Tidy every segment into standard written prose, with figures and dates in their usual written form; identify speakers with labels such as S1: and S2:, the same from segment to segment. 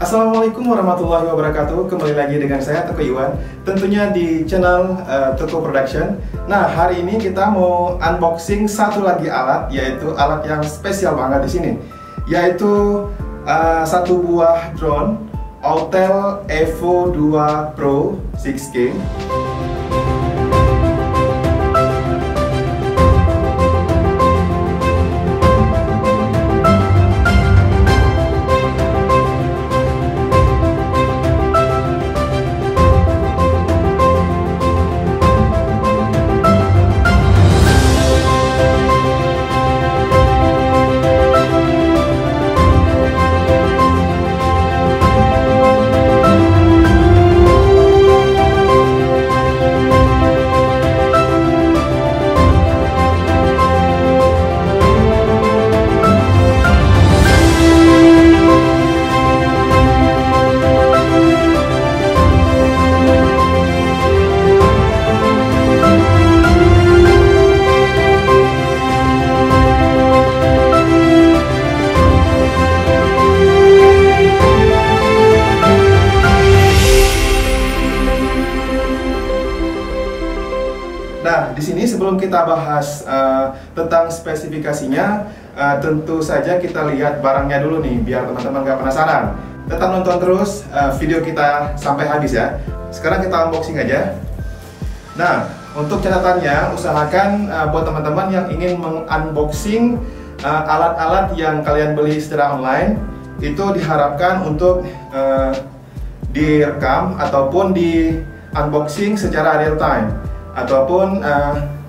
S1: Assalamualaikum warahmatullahi wabarakatuh. Kembali lagi dengan saya Teko Iwan, tentunya di channel Teko Production. Nah, hari ini kita mau unboxing satu lagi alat, yaitu alat yang spesial banget di sini, yaitu satu buah drone Autel Evo 2 Pro 6K. Nah, di sini sebelum kita bahas tentang spesifikasinya, tentu saja kita lihat barangnya dulu nih, biar teman-teman gak penasaran. Tetap nonton terus video kita sampai habis ya. Sekarang kita unboxing aja. Nah, untuk catatannya, usahakan buat teman-teman yang ingin mengunboxing alat-alat yang kalian beli secara online, itu diharapkan untuk direkam ataupun di unboxing secara real time, ataupun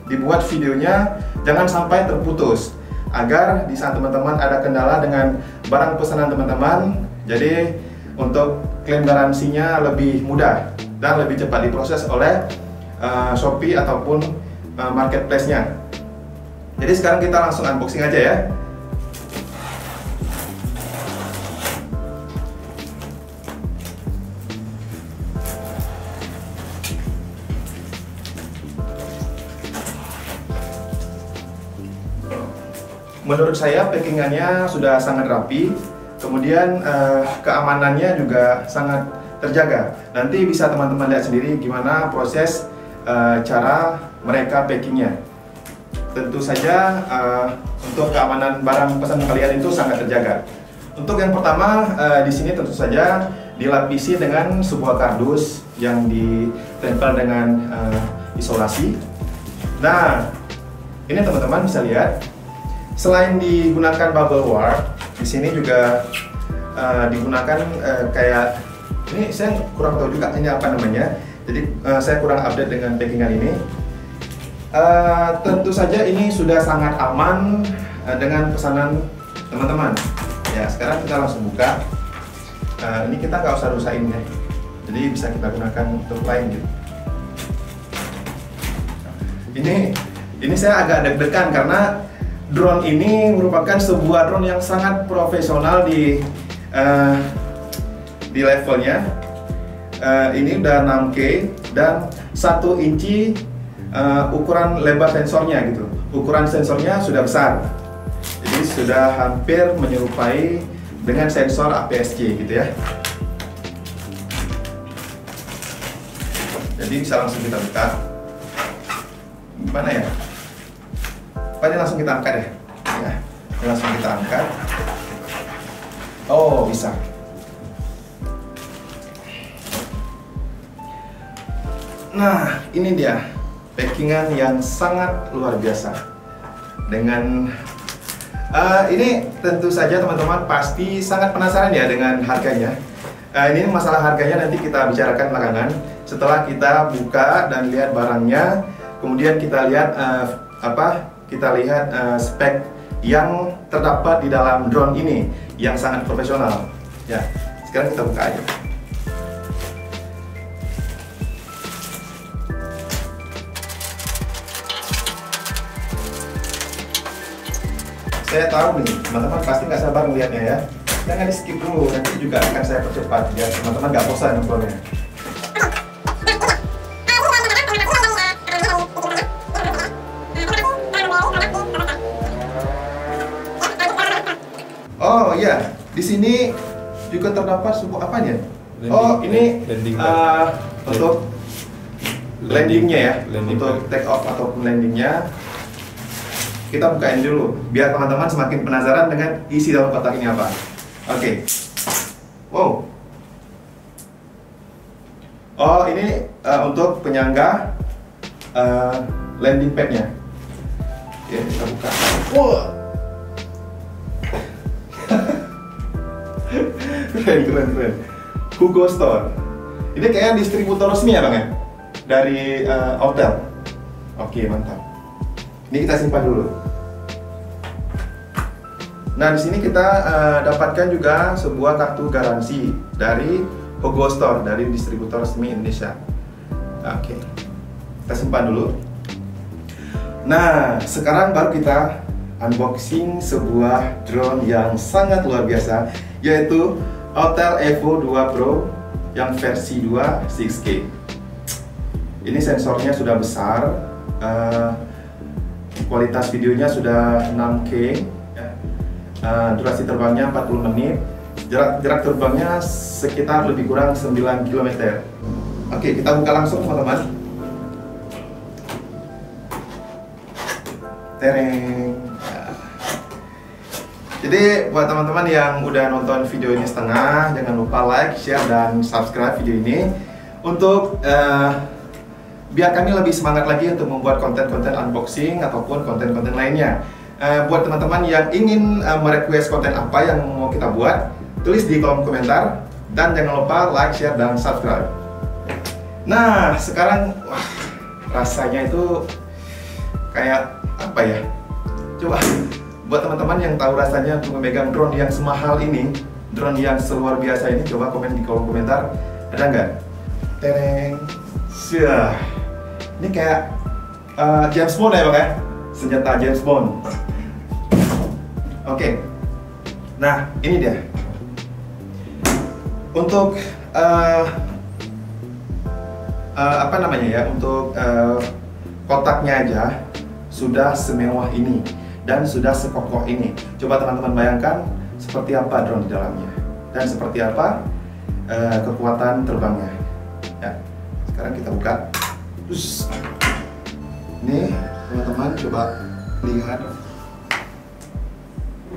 S1: dibuat videonya jangan sampai terputus, agar di saat teman-teman ada kendala dengan barang pesanan teman-teman, jadi untuk klaim garansinya lebih mudah dan lebih cepat diproses oleh Shopee ataupun marketplace-nya. Jadi sekarang kita langsung unboxing aja ya. Menurut saya packingannya sudah sangat rapi, kemudian keamanannya juga sangat terjaga. Nanti bisa teman-teman lihat sendiri gimana proses cara mereka packingnya. Tentu saja untuk keamanan barang pesanan kalian itu sangat terjaga. Untuk yang pertama, di sini tentu saja dilapisi dengan sebuah kardus yang ditempel dengan isolasi. Nah, ini teman-teman bisa lihat. Selain digunakan bubble wrap, di sini juga digunakan kayak ini, saya kurang tahu juga ini apa namanya. Jadi saya kurang update dengan packingan ini. Tentu saja ini sudah sangat aman dengan pesanan teman-teman. Ya, sekarang kita langsung buka. Ini kita nggak usah rusakin ya. Jadi bisa kita gunakan untuk lain gitu. Ini saya agak deg-degan karena drone ini merupakan sebuah drone yang sangat profesional di levelnya. Ini udah 6K dan 1 inci ukuran lebar sensornya gitu. Ukuran sensornya sudah besar, jadi sudah hampir menyerupai dengan sensor APS-C gitu ya. Jadi bisa langsung kita buka. Gimana ya? Ini langsung kita angkat ya. Ini langsung kita angkat. Oh, bisa. Nah, ini dia packingan yang sangat luar biasa. Dengan ini tentu saja teman-teman pasti sangat penasaran ya dengan harganya. Ini masalah harganya nanti kita bicarakan belakangan. Setelah kita buka dan lihat barangnya, kemudian kita lihat spek yang terdapat di dalam drone ini yang sangat profesional. Ya, sekarang kita buka aja. Saya tahu nih, teman-teman pasti nggak sabar melihatnya ya. Jangan di skip dulu, nanti juga akan saya percepat biar teman-teman nggak bosan nontonnya. Oh iya, di sini juga terdapat sebuah apanya?
S2: Landing,
S1: Oh, ini
S2: landing
S1: untuk landingnya ya,
S2: landing
S1: untuk take off ataupun landingnya. Kita bukain dulu, biar teman-teman semakin penasaran dengan isi dalam kotak ini apa. Oke. Wow. Oh, ini untuk penyangga landing pad-nya. Oke, kita buka. Wow. keren. Hugo Store. Ini kayak distributor resmi ya bang ya? Dari hotel. Oke, mantap. Ini kita simpan dulu. Nah, di sini kita dapatkan juga sebuah kartu garansi dari Hugo Store, dari distributor resmi Indonesia. Oke, kita simpan dulu. Nah, sekarang baru kita unboxing sebuah drone yang sangat luar biasa, yaitu Autel Evo 2 Pro yang versi 2 6K. Ini sensornya sudah besar, kualitas videonya sudah 6K, durasi terbangnya 40 menit, jarak terbangnya sekitar lebih kurang 9 km. Oke, kita buka langsung teman-teman. Tereng. Jadi buat teman-teman yang udah nonton video ini setengah, jangan lupa like, share, dan subscribe video ini untuk biar kami lebih semangat lagi untuk membuat konten-konten unboxing ataupun konten-konten lainnya. Buat teman-teman yang ingin merequest konten apa yang mau kita buat, tulis di kolom komentar, dan jangan lupa like, share, dan subscribe. Nah, sekarang wah, rasanya itu kayak apa ya? Coba buat teman-teman yang tahu rasanya untuk memegang drone yang semahal ini, drone yang seluar biasa ini, coba komen di kolom komentar, ada nggak? Tereng. Syah. Ini kayak James Bond ya bang ya? Senjata James Bond. Oke. Nah, ini dia. Untuk apa namanya ya? Untuk kotaknya aja sudah semewah ini dan sudah sekokoh ini. Coba teman-teman bayangkan seperti apa drone di dalamnya dan seperti apa kekuatan terbangnya. Ya. Sekarang kita buka. Terus, ini teman-teman coba lihat.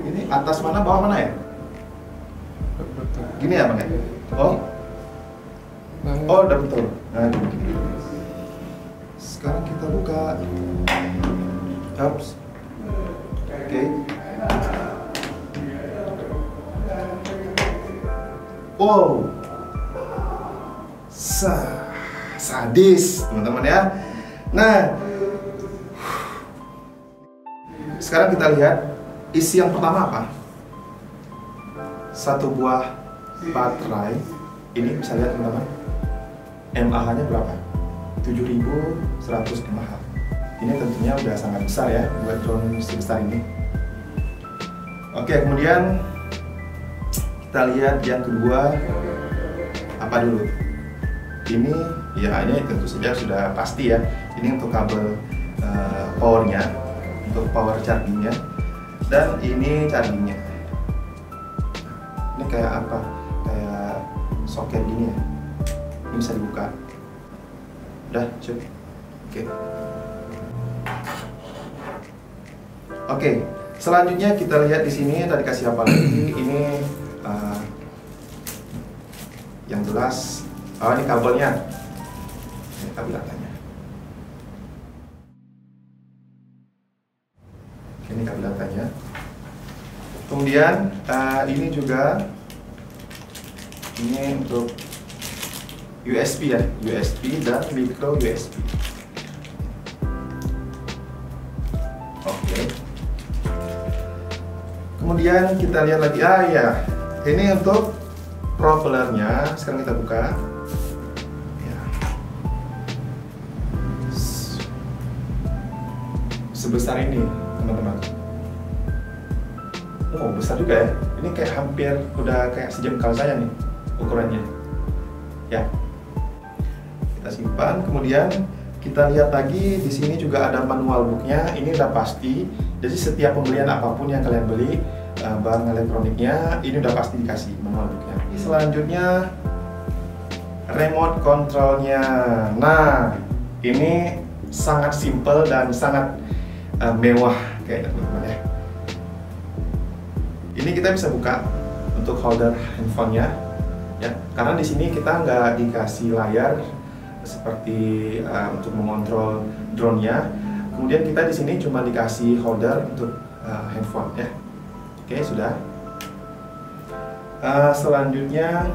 S1: Ini atas mana, bawah mana ya? Gini ya bang ya? Oh, udah betul. Nah, gini. Sekarang kita buka. Ups. Oke. Wow. Sadis, teman-teman ya. Nah, sekarang kita lihat isi yang pertama apa? Satu buah baterai. Ini bisa lihat teman-teman. mAh-nya berapa? 7.100 mAh. Ini tentunya udah sangat besar ya buat drone sebesar ini. Oke, kemudian kita lihat yang kedua apa dulu? Ini ya, ini tentu saja sudah pasti ya. Ini untuk kabel powernya, untuk power chargingnya, dan ini chargingnya. Ini kayak apa? Kayak soket gini ya. Ini bisa dibuka. Udah, cukup. Oke. Selanjutnya kita lihat di sini tadi kasih apa lagi? Ini yang jelas. Oh, ini kabelnya. Ini kabel datanya. Ini kabel datanya. Kemudian ini juga ini untuk USB ya, USB dan micro USB. Oke. Kemudian kita lihat lagi, ya, ini untuk propellernya. Sekarang kita buka. Ya. Sebesar ini, teman-teman. Oh, besar juga ya. Ini kayak hampir udah kayak sejengkal saya nih ukurannya. Ya. Kita simpan. Kemudian kita lihat lagi di sini juga ada manual booknya. Ini udah pasti. Jadi setiap pembelian apapun yang kalian beli barang elektroniknya, ini udah pasti dikasih manual booknya. Selanjutnya remote controlnya. Nah, ini sangat simple dan sangat mewah kayaknya teman-teman ya. Ini kita bisa buka untuk holder handphonenya ya, karena di sini kita nggak dikasih layar seperti untuk mengontrol drone-nya. Kemudian kita di sini cuma dikasih holder untuk handphone ya. Oke, sudah. Selanjutnya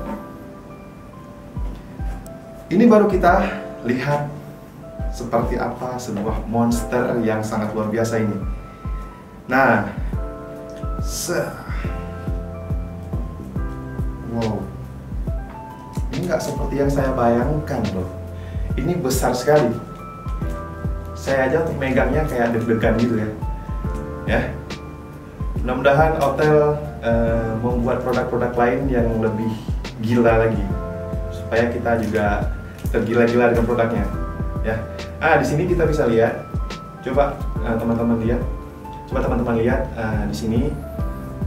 S1: ini baru kita lihat seperti apa sebuah monster yang sangat luar biasa ini. Nah, wow, ini nggak seperti yang saya bayangkan loh. Ini besar sekali. Saya aja untuk megangnya kayak deg-degan gitu ya. Ya, mudah-mudahan hotel membuat produk-produk lain yang lebih gila lagi, supaya kita juga tergila-gila dengan produknya. Ya, di sini kita bisa lihat. Coba teman-teman lihat. Coba teman-teman lihat di sini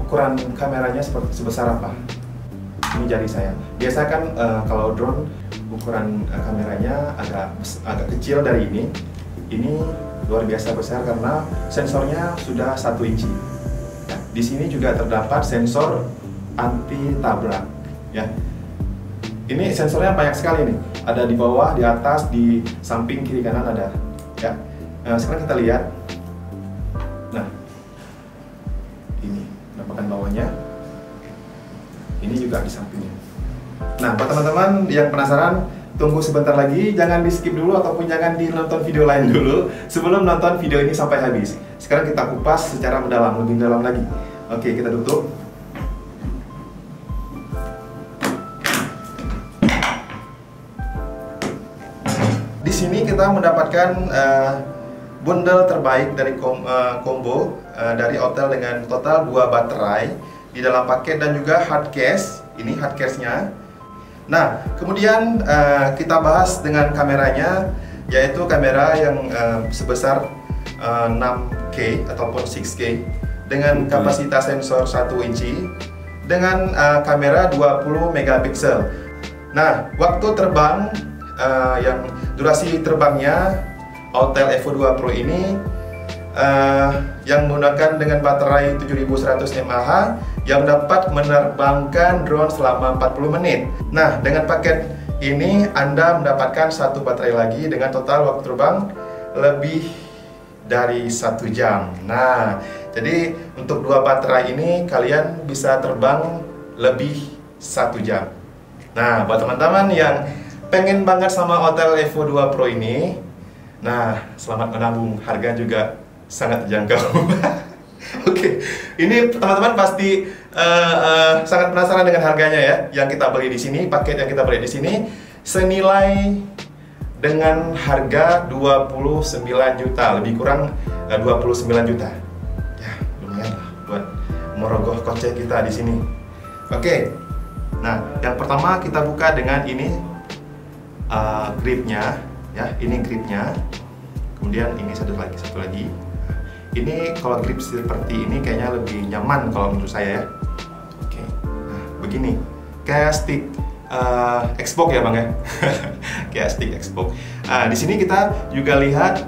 S1: ukuran kameranya sebesar apa. Ini jari saya. Biasa kan kalau drone ukuran kameranya agak kecil dari ini. Ini luar biasa besar karena sensornya sudah 1 inci. Ya, di sini juga terdapat sensor anti tabrak. Ya, ini sensornya banyak sekali nih. Ada di bawah, di atas, di samping, kiri, kanan ada. Ya, sekarang kita lihat. Nah, ini penampakan bawahnya. Ini juga di sampingnya. Nah, buat teman-teman yang penasaran, tunggu sebentar lagi, jangan di skip dulu ataupun jangan nonton video lain dulu sebelum nonton video ini sampai habis. Sekarang kita kupas secara mendalam, lebih dalam lagi. Oke, kita tutup. Di sini kita mendapatkan bundle terbaik dari combo dari hotel dengan total 2 baterai di dalam paket dan juga hard case. Ini hard case-nya. Nah, kemudian kita bahas dengan kameranya, yaitu kamera yang sebesar 6K ataupun 6K dengan kapasitas sensor 1 inci dengan kamera 20 megapiksel. Nah, waktu terbang yang durasi terbangnya Autel Evo 2 Pro ini yang menggunakan dengan baterai 7100 mAh yang dapat menerbangkan drone selama 40 menit. Nah, dengan paket ini Anda mendapatkan 1 baterai lagi dengan total waktu terbang lebih dari 1 jam. Nah, jadi untuk 2 baterai ini kalian bisa terbang lebih 1 jam. Nah, buat teman-teman yang pengen banget sama Autel Evo 2 Pro ini, nah, selamat menabung, harga juga sangat terjangkau. Oke, ini teman-teman pasti sangat penasaran dengan harganya ya. Yang kita beli di sini, paket yang kita beli di sini senilai dengan harga 29 juta, lebih kurang 29 juta. Ya, lumayan lah buat merogoh kocek kita di sini. Oke. Nah, yang pertama kita buka dengan ini gripnya ya, ini gripnya. Kemudian ini satu lagi. Ini kalau grip seperti ini kayaknya lebih nyaman kalau menurut saya ya. Oke, nah begini, kayak stick Xbox ya bang ya, kayak stick Xbox. Nah, di sini kita juga lihat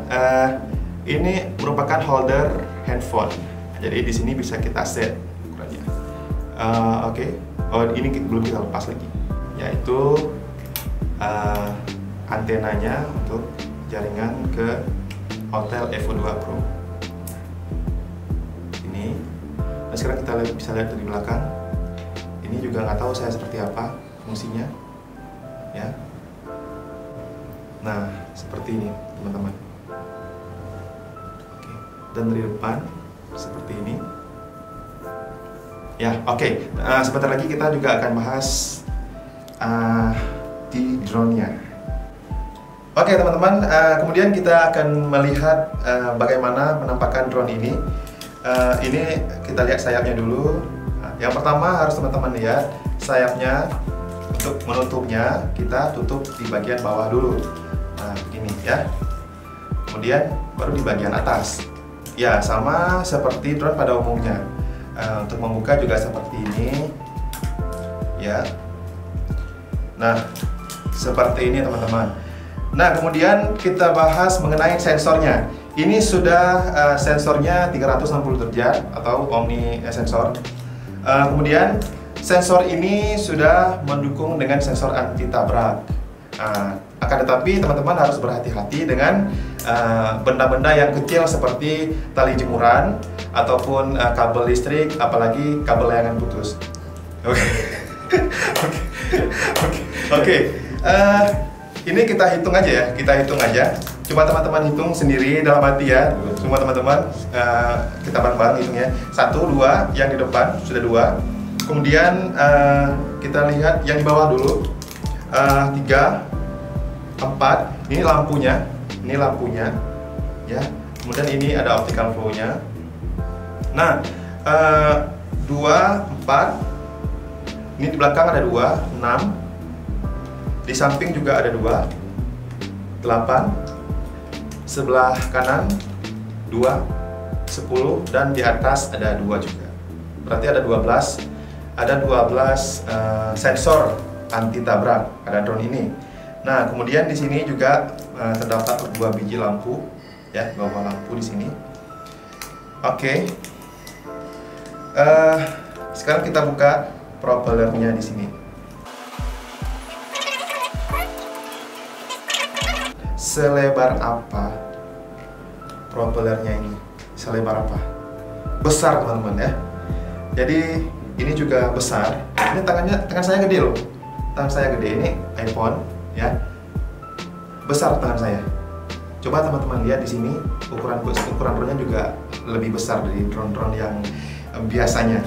S1: ini merupakan holder handphone. Jadi di sini bisa kita set ukurannya. Oke, oh ini belum kita lepas lagi, yaitu antenanya untuk jaringan ke Autel Evo 2 Pro. Nah, sekarang kita bisa lihat dari belakang. Ini juga nggak tahu saya seperti apa fungsinya, ya. Nah, seperti ini, teman-teman. Oke. Dan dari depan seperti ini. Ya, oke. Sebentar lagi kita juga akan bahas di drone-nya. Oke, teman-teman. Kemudian kita akan melihat bagaimana penampakan drone ini. Ini kita lihat sayapnya dulu. Yang pertama harus teman-teman lihat sayapnya. Untuk menutupnya kita tutup di bagian bawah dulu. Nah, begini ya. Kemudian baru di bagian atas. Ya, sama seperti drone pada umumnya. Untuk membuka juga seperti ini. Ya, Nah, seperti ini teman-teman. Nah, kemudian kita bahas mengenai sensornya. Ini sudah sensornya 360 derajat atau omni sensor. Kemudian sensor ini sudah mendukung dengan sensor anti tabrak. Akan tetapi teman-teman harus berhati-hati dengan benda-benda yang kecil seperti tali jemuran ataupun kabel listrik, apalagi kabel layangan putus. Oke. Ini kita hitung aja ya, Coba teman-teman hitung sendiri dalam hati ya. Semua teman-teman kita bareng-bareng hitungnya. 1, 2, yang di depan sudah 2. Kemudian kita lihat yang di bawah dulu. 3, 4. Ini lampunya ya. Kemudian ini ada optical flow-nya. Nah, 2, 4. Ini di belakang ada 2, 6. Di samping juga ada 2, 8. Sebelah kanan 2, 10, dan di atas ada 2 juga. Berarti ada 12 sensor anti tabrak pada drone ini. Nah, kemudian di sini juga terdapat 2 biji lampu ya, 2 buah lampu di sini. Oke. Sekarang kita buka propellernya di sini. Selebar apa propellernya ini? Selebar apa? Besar teman-teman ya. Jadi ini juga besar. Ini tangan saya gede loh. Tangan saya gede, ini iPhone ya. Besar tangan saya. Coba teman-teman lihat di sini ukuran drone-nya juga lebih besar dari drone-drone yang biasanya.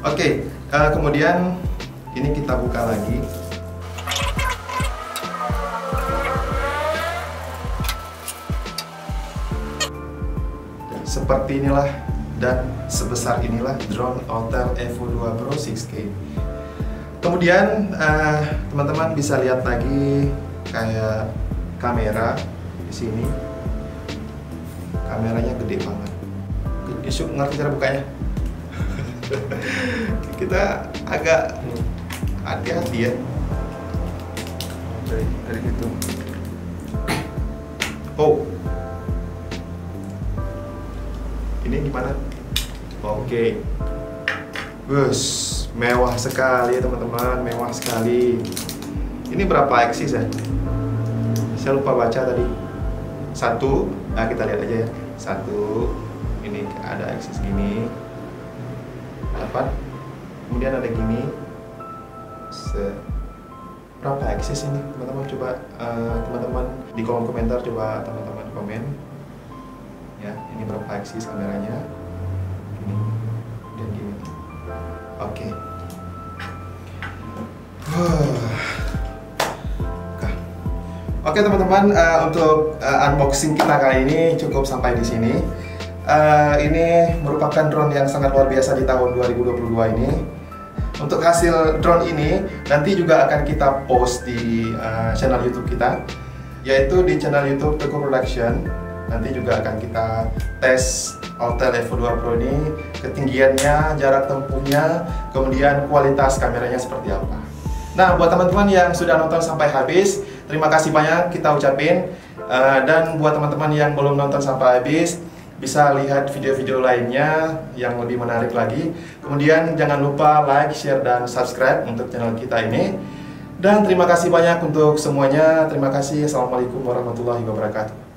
S1: Oke, kemudian ini kita buka lagi. Seperti inilah dan sebesar inilah drone Autel Evo 2 Pro 6K. Kemudian teman-teman bisa lihat lagi kayak kamera di sini. Kameranya gede banget. Yusuf ngerti cara bukanya? Kita agak hati-hati ya. Dari itu. Oh. Ini gimana? Oke. Bus, mewah sekali ya teman-teman, mewah sekali. Ini berapa axis ya? Saya lupa baca tadi. 1, nah kita lihat aja ya. 1, ini ada axis gini. 8. Kemudian ada gini. Berapa axis ini? Teman-teman coba teman-teman di kolom komentar, coba teman-teman komen. Ya, ini berapa axis kameranya? Ini dan gini. Oke. Oke teman-teman, untuk unboxing kita kali ini cukup sampai di sini. Ini merupakan drone yang sangat luar biasa di tahun 2022 ini. Untuk hasil drone ini nanti juga akan kita post di channel YouTube kita, yaitu di channel YouTube Teguh Production. Nanti juga akan kita tes Autel Evo 2 Pro ini, ketinggiannya, jarak tempuhnya, kemudian kualitas kameranya seperti apa. Nah, buat teman-teman yang sudah nonton sampai habis, terima kasih banyak kita ucapin. Dan buat teman-teman yang belum nonton sampai habis, bisa lihat video-video lainnya yang lebih menarik lagi. Kemudian jangan lupa like, share, dan subscribe untuk channel kita ini. Dan terima kasih banyak untuk semuanya. Terima kasih. Assalamualaikum warahmatullahi wabarakatuh.